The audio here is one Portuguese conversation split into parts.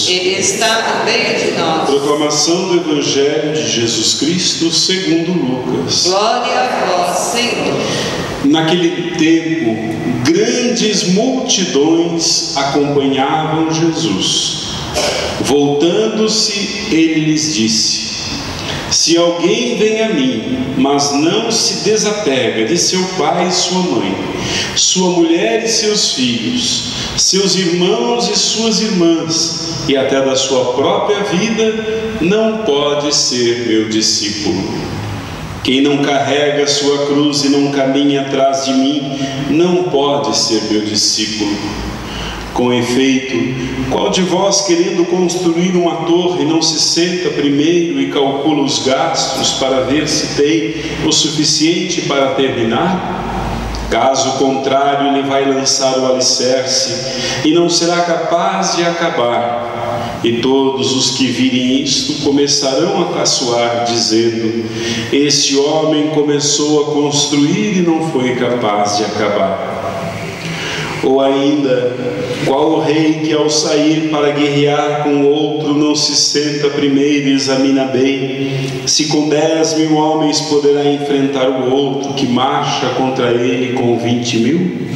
Ele está no meio de nós. Proclamação do Evangelho de Jesus Cristo segundo Lucas. Glória a vós, Senhor. Naquele tempo, grandes multidões acompanhavam Jesus. Voltando-se, ele lhes disse: se alguém vem a mim, mas não se desapega de seu pai e sua mãe, sua mulher e seus filhos, seus irmãos e suas irmãs, e até da sua própria vida, não pode ser meu discípulo. Quem não carrega a sua cruz e não caminha atrás de mim, não pode ser meu discípulo. Com efeito, qual de vós, querendo construir uma torre, não se senta primeiro e calcula os gastos para ver se tem o suficiente para terminar? Caso contrário, ele vai lançar o alicerce e não será capaz de acabar. E todos os que virem isto começarão a caçoar, dizendo: este homem começou a construir e não foi capaz de acabar. Ou ainda, qual rei que ao sair para guerrear com outro não se senta primeiro e examina bem se com 10.000 homens poderá enfrentar o outro que marcha contra ele com 20.000?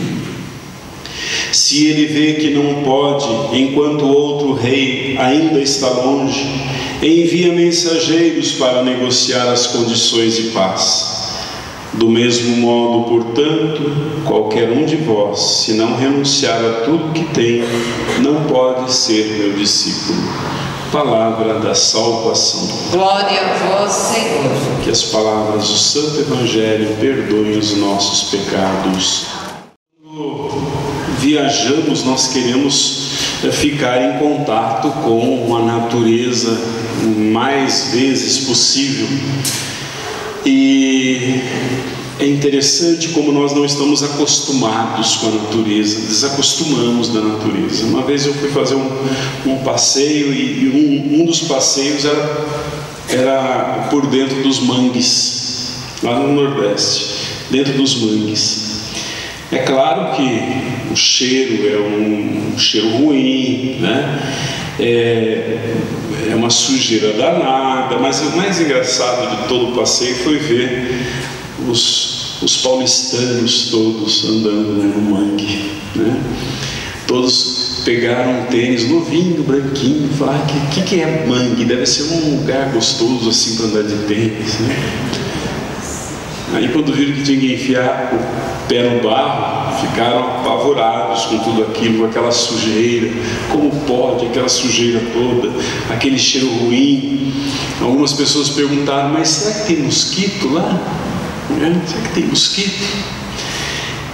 Se ele vê que não pode, enquanto o outro rei ainda está longe, envia mensageiros para negociar as condições de paz. Do mesmo modo, portanto, qualquer um de vós, se não renunciar a tudo que tem, não pode ser meu discípulo. Palavra da salvação. Glória a vós, Senhor. Que as palavras do Santo Evangelho perdoem os nossos pecados. Quando viajamos, nós queremos ficar em contato com a natureza o mais vezes possível. E é interessante como nós não estamos acostumados com a natureza, desacostumamos da natureza. Uma vez eu fui fazer um passeio e um dos passeios era por dentro dos mangues, lá no Nordeste, dentro dos mangues. É claro que o cheiro é um cheiro ruim, né? É uma sujeira danada, mas o mais engraçado de todo o passeio foi ver os paulistanos todos andando no mangue, né? Todos pegaram um tênis novinho, branquinho, e falaram: que é mangue? Deve ser um lugar gostoso assim para andar de tênis, né? Aí quando viram que tinha que enfiar o pé no barro, ficaram apavorados com tudo aquilo, com aquela sujeira. Como pode aquela sujeira toda, aquele cheiro ruim? Algumas pessoas perguntaram: mas será que tem mosquito lá? Será que tem mosquito?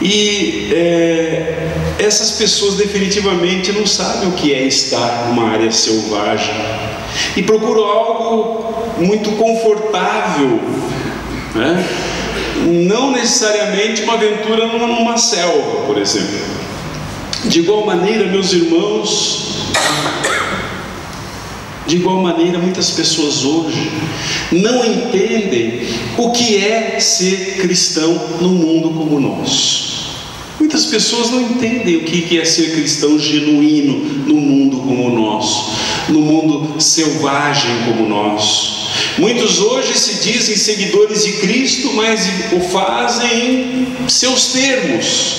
E essas pessoas definitivamente não sabem o que é estar numa área selvagem e procuram algo muito confortável, né? Não necessariamente uma aventura numa selva, por exemplo. De igual maneira, meus irmãos, muitas pessoas hoje não entendem o que é ser cristão num mundo como o nosso. Muitas pessoas não entendem o que é ser cristão genuíno num mundo como o nosso, num mundo selvagem como o nosso. Muitos hoje se dizem seguidores de Cristo, mas o fazem em seus termos.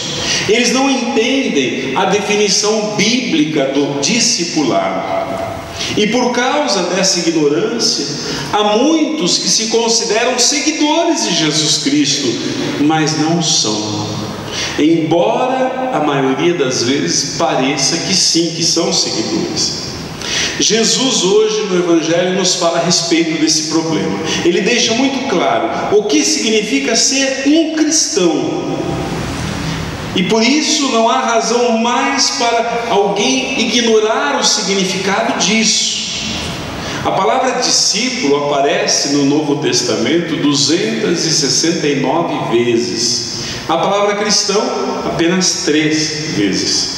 Eles não entendem a definição bíblica do discipulado. E por causa dessa ignorância, há muitos que se consideram seguidores de Jesus Cristo, mas não são. Embora a maioria das vezes pareça que sim, que são seguidores. Jesus hoje no Evangelho nos fala a respeito desse problema. Ele deixa muito claro o que significa ser um cristão. E por isso não há razão mais para alguém ignorar o significado disso. A palavra discípulo aparece no Novo Testamento 269 vezes. A palavra cristão apenas 3 vezes.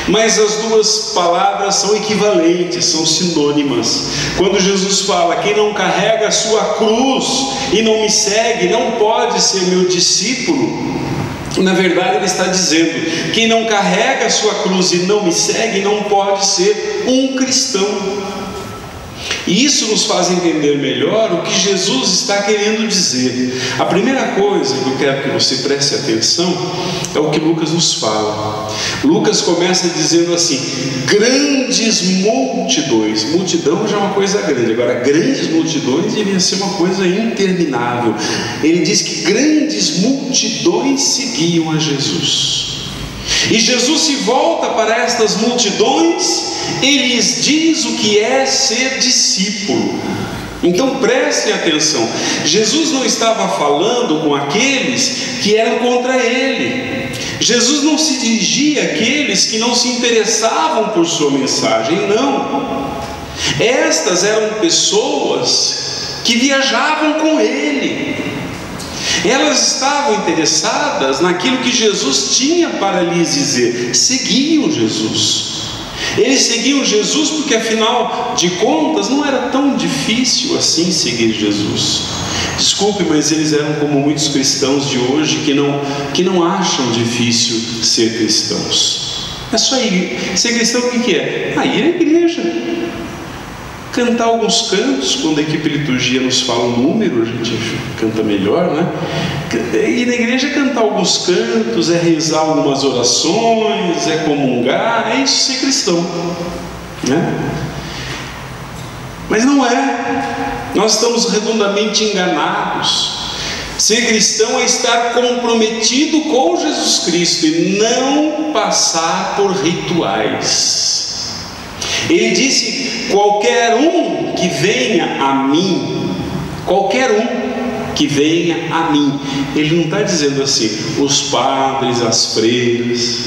Mas as duas palavras são equivalentes, são sinônimas. Quando Jesus fala: quem não carrega a sua cruz e não me segue, não pode ser meu discípulo, Na verdade, ele está dizendo: quem não carrega a sua cruz e não me segue não pode ser um cristão. E isso nos faz entender melhor o que Jesus está querendo dizer. A primeira coisa que eu quero que você preste atenção é o que Lucas nos fala. Lucas começa dizendo assim: grandes multidões. Multidão já é uma coisa grande, agora grandes multidões devia ser uma coisa interminável. Ele diz que grandes multidões seguiam a Jesus. E Jesus se volta para estas multidões e lhes diz o que é ser discípulo. Então prestem atenção, Jesus não estava falando com aqueles que eram contra ele. Jesus não se dirigia àqueles que não se interessavam por sua mensagem, não. Estas eram pessoas que viajavam com ele. Elas estavam interessadas naquilo que Jesus tinha para lhes dizer. Seguiam Jesus. Eles seguiam Jesus porque, afinal de contas, não era tão difícil assim seguir Jesus. Desculpe, mas eles eram como muitos cristãos de hoje que não acham difícil ser cristãos. É só ir. Ser cristão o que é? Ir à igreja, cantar alguns cantos. Quando a equipe de liturgia nos fala um número, a gente canta melhor, né? Ir na igreja, cantar alguns cantos, é rezar algumas orações, é comungar, é isso ser cristão, né? Mas não é. Nós estamos redondamente enganados. Ser cristão é estar comprometido com Jesus Cristo e não passar por rituais. Ele disse: qualquer um que venha a mim, qualquer um que venha a mim. Ele não está dizendo assim, os padres, as freiras,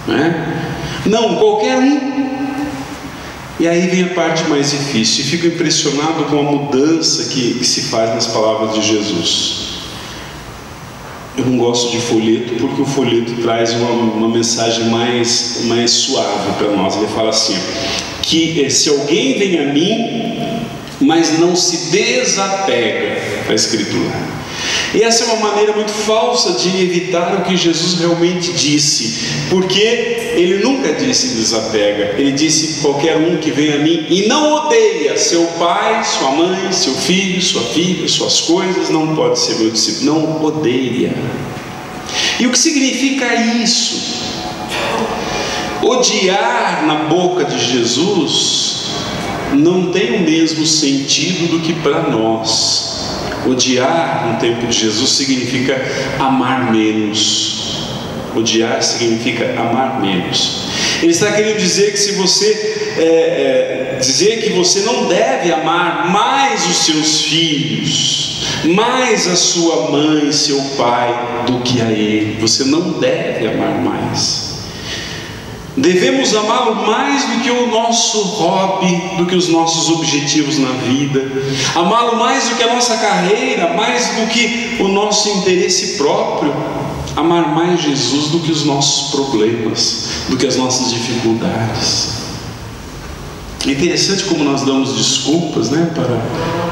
né? Não, qualquer um. E aí vem a parte mais difícil, e fico impressionado com a mudança que se faz nas palavras de Jesus. Eu não gosto de folheto, porque o folheto traz uma mensagem mais suave para nós. Ele fala assim, que se alguém vem a mim, mas não se desapega, está escrito lá. E essa é uma maneira muito falsa de evitar o que Jesus realmente disse, porque ele nunca disse desapega. Ele disse: qualquer um que vem a mim e não odeia seu pai, sua mãe, seu filho, sua filha, suas coisas, não pode ser meu discípulo. Não odeia. E o que significa isso? Odiar na boca de Jesus não tem o mesmo sentido do que para nós. Odiar no tempo de Jesus significa amar menos. Odiar significa amar menos. Ele está querendo dizer que se você dizer que você não deve amar mais os seus filhos, mais a sua mãe, seu pai, do que a ele, você não deve amar mais. Devemos amá-lo mais do que o nosso hobby, do que os nossos objetivos na vida, amá-lo mais do que a nossa carreira, mais do que o nosso interesse próprio, amar mais Jesus do que os nossos problemas, do que as nossas dificuldades. É interessante como nós damos desculpas, né, para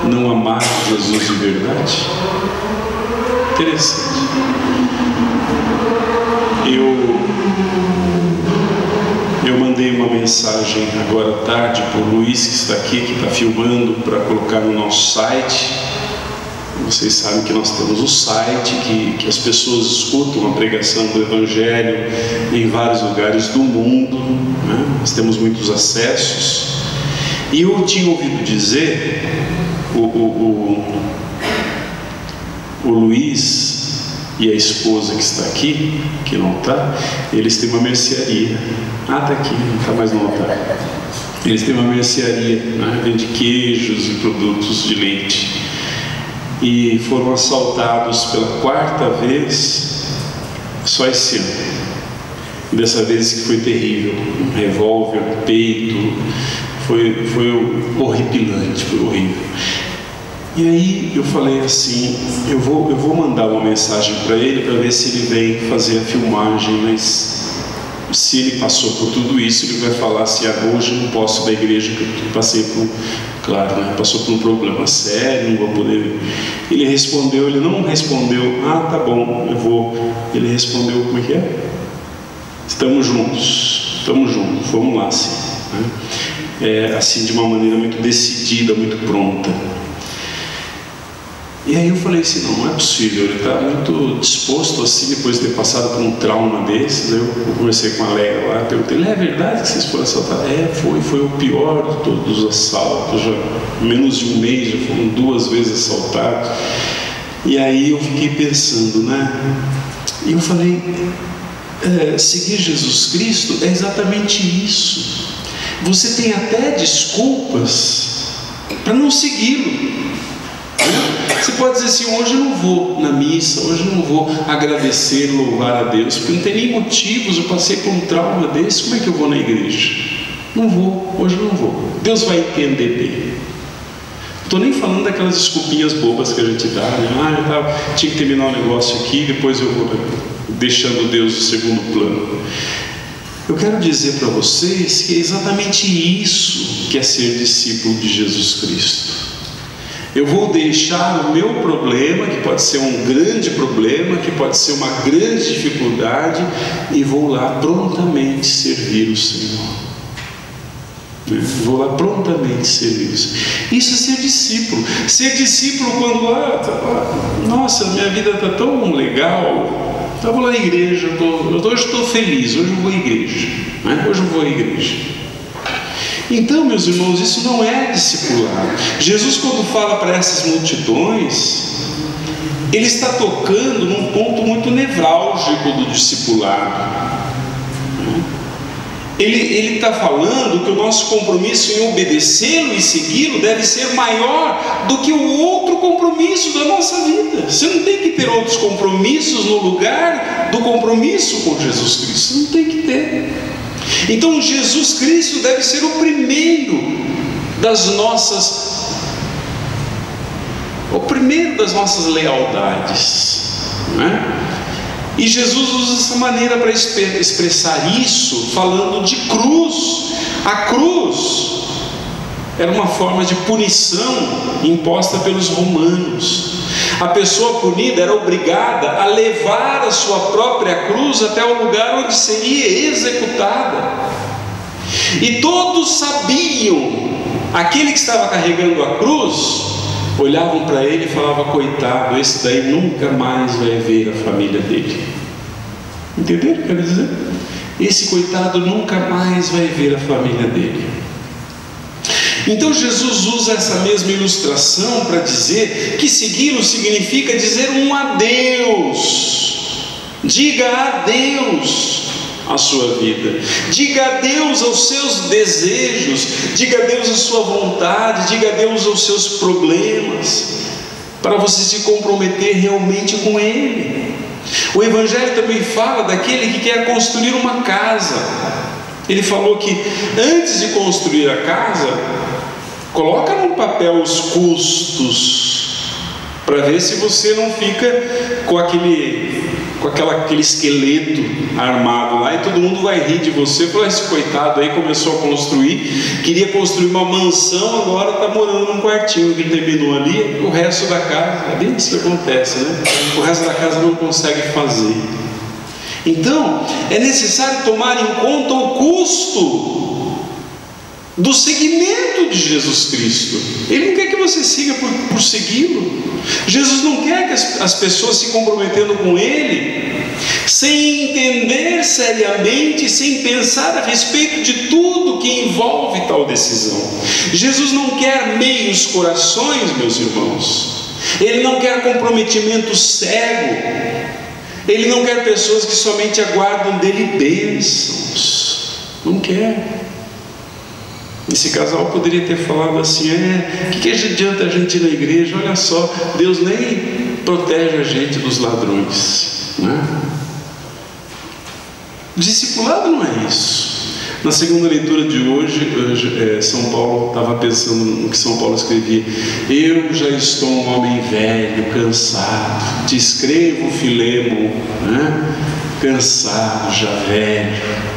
não amar Jesus de verdade. Interessante. Eu mandei uma mensagem agora à tarde para o Luiz, que está aqui, que está filmando, para colocar no nosso site. Vocês sabem que nós temos o site, que as pessoas escutam a pregação do Evangelho em vários lugares do mundo, né? Nós temos muitos acessos. E eu tinha ouvido dizer, o Luiz e a esposa que está aqui, que não está, eles têm uma mercearia. Está aqui, não está mais no altar. Eles têm uma mercearia, né? Vende queijos e produtos de leite. E foram assaltados pela 4ª vez só esse ano. E dessa vez que foi terrível, um revólver, peito, foi horripilante, foi horrível. E aí eu falei assim, eu vou mandar uma mensagem para ele, para ver se ele vem fazer a filmagem, mas se ele passou por tudo isso, ele vai falar assim: hoje eu não posso ir da igreja, que eu passei por, claro, né, passou por um problema sério, não vou poder. Ele respondeu, ele não respondeu, tá bom, eu vou. Ele respondeu, como é que é? Estamos juntos, vamos lá, sim, né? Assim, de uma maneira muito decidida, muito pronta. E aí eu falei assim: não é possível, ele está muito disposto assim, depois de ter passado por um trauma desses. Eu conversei com a Leia lá, perguntei: é verdade que vocês foram assaltados? Foi o pior de todos os assaltos, já menos de um mês já foram 2 vezes assaltados. E aí eu fiquei pensando, né? E eu falei: seguir Jesus Cristo é exatamente isso. Você tem até desculpas para não segui-lo. Você pode dizer assim: hoje eu não vou na missa, hoje eu não vou agradecer, louvar a Deus, porque não tem nem motivos, eu passei por um trauma desse, como é que eu vou na igreja? Não vou, hoje eu não vou. Deus vai entender bem. Não estou nem falando daquelas desculpinhas bobas que a gente dá, né? Tinha que terminar um negócio aqui, depois eu vou, deixando Deus no segundo plano. Eu quero dizer para vocês que é exatamente isso que é ser discípulo de Jesus Cristo. Eu vou deixar o meu problema, que pode ser um grande problema, que pode ser uma grande dificuldade, e vou lá prontamente servir o Senhor. Vou lá prontamente servir o Senhor. Isso é ser discípulo. Ser discípulo quando, nossa, minha vida está tão legal, eu vou lá à igreja, hoje estou feliz, hoje eu vou à igreja, né? Hoje eu vou à igreja. Então, meus irmãos, isso não é discipulado. Jesus, quando fala para essas multidões, ele está tocando num ponto muito nevrálgico do discipulado. Ele está falando que o nosso compromisso em obedecê-lo e segui-lo deve ser maior do que o outro compromisso da nossa vida. Você não tem que ter outros compromissos no lugar do compromisso com Jesus Cristo. Não tem que ter. Então Jesus Cristo deve ser o primeiro das nossas lealdades, né? E Jesus usa essa maneira para expressar isso, falando de cruz. A cruz era uma forma de punição imposta pelos romanos. A pessoa punida era obrigada a levar a sua própria cruz até o lugar onde seria executada. E todos sabiam, aquele que estava carregando a cruz, olhavam para ele e falavam: coitado, esse daí nunca mais vai ver a família dele. Entenderam o que eu quero dizer? Esse coitado nunca mais vai ver a família dele. Então Jesus usa essa mesma ilustração para dizer que segui-lo significa dizer um adeus. Diga adeus à sua vida, diga adeus aos seus desejos, diga adeus à sua vontade, diga adeus aos seus problemas, para você se comprometer realmente com Ele. O Evangelho também fala daquele que quer construir uma casa. Ele falou que antes de construir a casa, coloca no papel os custos, para ver se você não fica com aquele esqueleto armado lá, e todo mundo vai rir de você. Fala: esse coitado aí começou a construir, queria construir uma mansão, agora está morando num quartinho que terminou ali, o resto da casa, é bem isso que acontece, né? O resto da casa não consegue fazer. Então, é necessário tomar em conta o custo do seguimento de Jesus Cristo. Ele não quer que você siga por segui-lo. Jesus não quer que as pessoas se comprometendo com Ele sem entender seriamente, sem pensar a respeito de tudo que envolve tal decisão. Jesus não quer meios corações, meus irmãos. Ele não quer comprometimento cego. Ele não quer pessoas que somente aguardam dele bênçãos. Não quer. Esse casal poderia ter falado assim: o que adianta a gente ir na igreja? Olha só, Deus nem protege a gente dos ladrões, né? Discipulado não é isso. Na segunda leitura de hoje, São Paulo estava pensando no que São Paulo escrevia: eu já estou um homem velho, cansado. Te escrevo, Filemon, né? Cansado, já velho.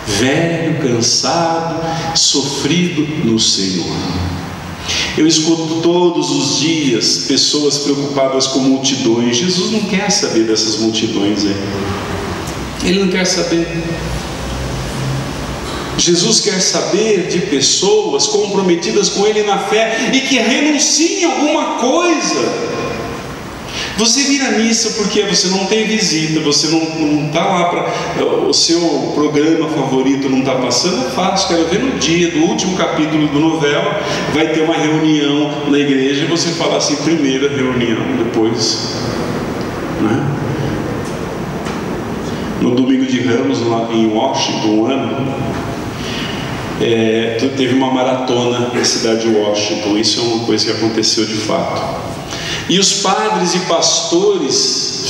velho, cansado, sofrido no Senhor. Eu escuto todos os dias pessoas preocupadas com multidões. Jesus não quer saber dessas multidões aí. Ele não quer saber. Jesus quer saber de pessoas comprometidas com Ele na fé e que renunciem a alguma coisa. Você vir à missa porque você não tem visita, você não está lá para... O seu programa favorito não está passando, é fácil. Quero ver no dia do último capítulo do novela, vai ter uma reunião na igreja e você fala assim, primeira reunião, depois, né? No domingo de Ramos, lá em Washington, um ano, teve uma maratona na cidade de Washington. Isso é uma coisa que aconteceu de fato. E os padres e pastores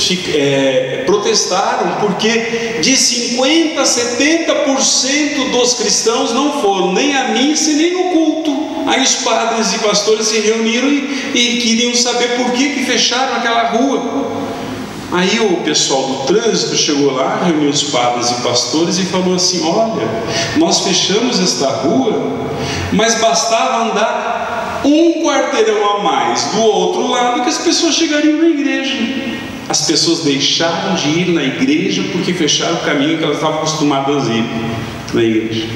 protestaram porque de 50% a 70% dos cristãos não foram nem à missa nem no culto. Aí os padres e pastores se reuniram e queriam saber por que fecharam aquela rua. Aí o pessoal do trânsito chegou lá, reuniu os padres e pastores e falou assim: olha, nós fechamos esta rua, mas bastava andar um quarteirão a mais do outro lado que as pessoas chegariam na igreja. As pessoas deixaram de ir na igreja porque fecharam o caminho que elas estavam acostumadas a ir na igreja.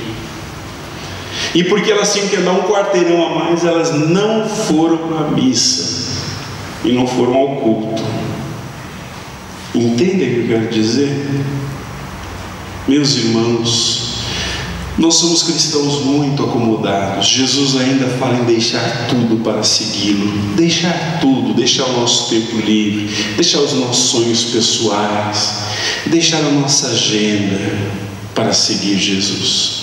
E porque elas tinham que andar um quarteirão a mais, elas não foram à missa e não foram ao culto. Entendem o que eu quero dizer? Meus irmãos, nós somos cristãos muito acomodados. Jesus ainda fala em deixar tudo para segui-lo. Deixar tudo, deixar o nosso tempo livre, deixar os nossos sonhos pessoais, deixar a nossa agenda para seguir Jesus.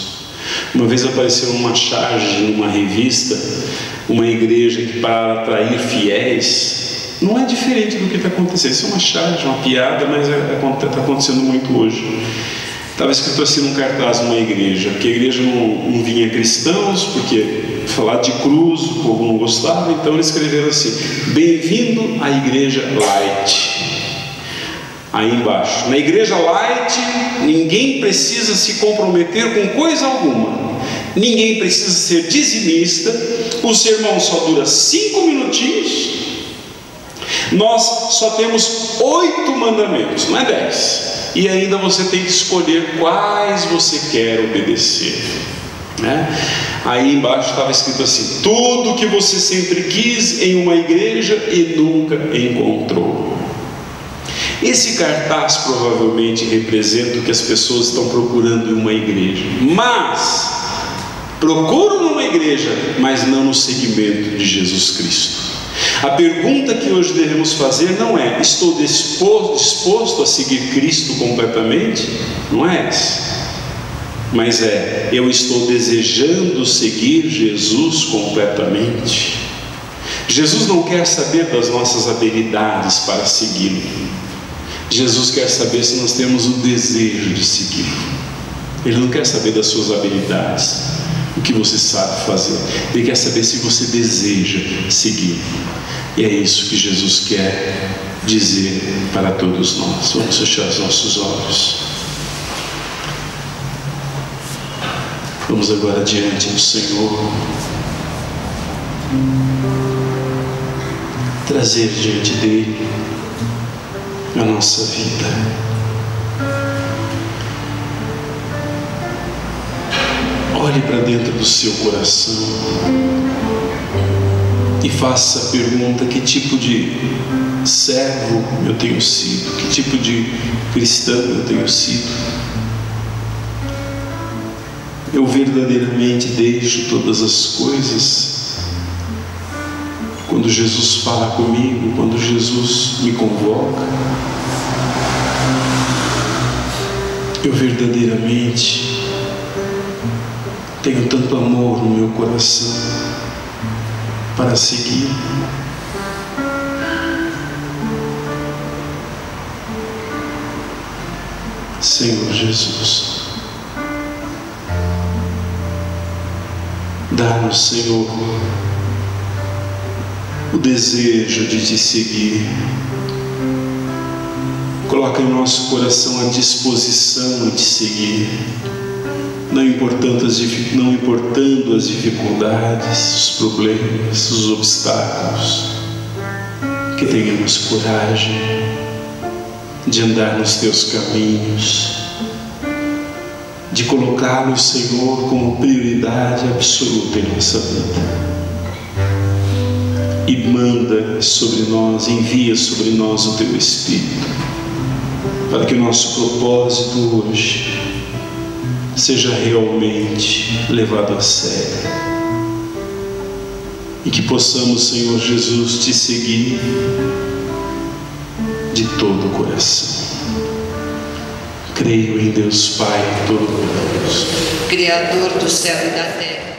Uma vez apareceu uma charge numa revista, uma igreja que para atrair fiéis. Não é diferente do que está acontecendo. Isso é uma charge, uma piada, mas está acontecendo muito hoje. Estava escrito assim num cartaz numa igreja, que a igreja não vinha cristãos, porque falar de cruz o povo não gostava, então eles escreveram assim: bem-vindo à igreja Light. Aí embaixo, na igreja Light, ninguém precisa se comprometer com coisa alguma, ninguém precisa ser dizimista, o sermão só dura 5 minutinhos, nós só temos 8 mandamentos, não é 10. E ainda você tem que escolher quais você quer obedecer, né? Aí embaixo estava escrito assim: tudo que você sempre quis em uma igreja e nunca encontrou. Esse cartaz provavelmente representa o que as pessoas estão procurando em uma igreja, mas procuram numa igreja, mas não no seguimento de Jesus Cristo. A pergunta que hoje devemos fazer não é: estou disposto a seguir Cristo completamente? Não é essa. Mas é: eu estou desejando seguir Jesus completamente? Jesus não quer saber das nossas habilidades para segui-lo. Jesus quer saber se nós temos o desejo de segui-lo. Ele não quer saber das suas habilidades, o que você sabe fazer. Ele quer saber se você deseja seguir. E é isso que Jesus quer dizer para todos nós. Vamos fechar os nossos olhos. Vamos agora diante do Senhor, trazer diante dele a nossa vida. Olhe para dentro do seu coração e faça a pergunta: que tipo de servo eu tenho sido? Que tipo de cristão eu tenho sido? Eu verdadeiramente deixo todas as coisas quando Jesus fala comigo, quando Jesus me convoca? Eu verdadeiramente tenho tanto amor no meu coração para seguir? Senhor Jesus, dá-nos, Senhor, o desejo de te seguir. Coloca em nosso coração a disposição de te seguir. não importando as dificuldades, os problemas, os obstáculos, que tenhamos coragem de andar nos teus caminhos, de colocá-lo, Senhor, como prioridade absoluta em nossa vida. E manda sobre nós, envia sobre nós o teu Espírito, para que o nosso propósito hoje seja realmente levado a sério, e que possamos, Senhor Jesus, te seguir de todo o coração. Creio em Deus Pai Todo-Poderoso, Criador do céu e da terra,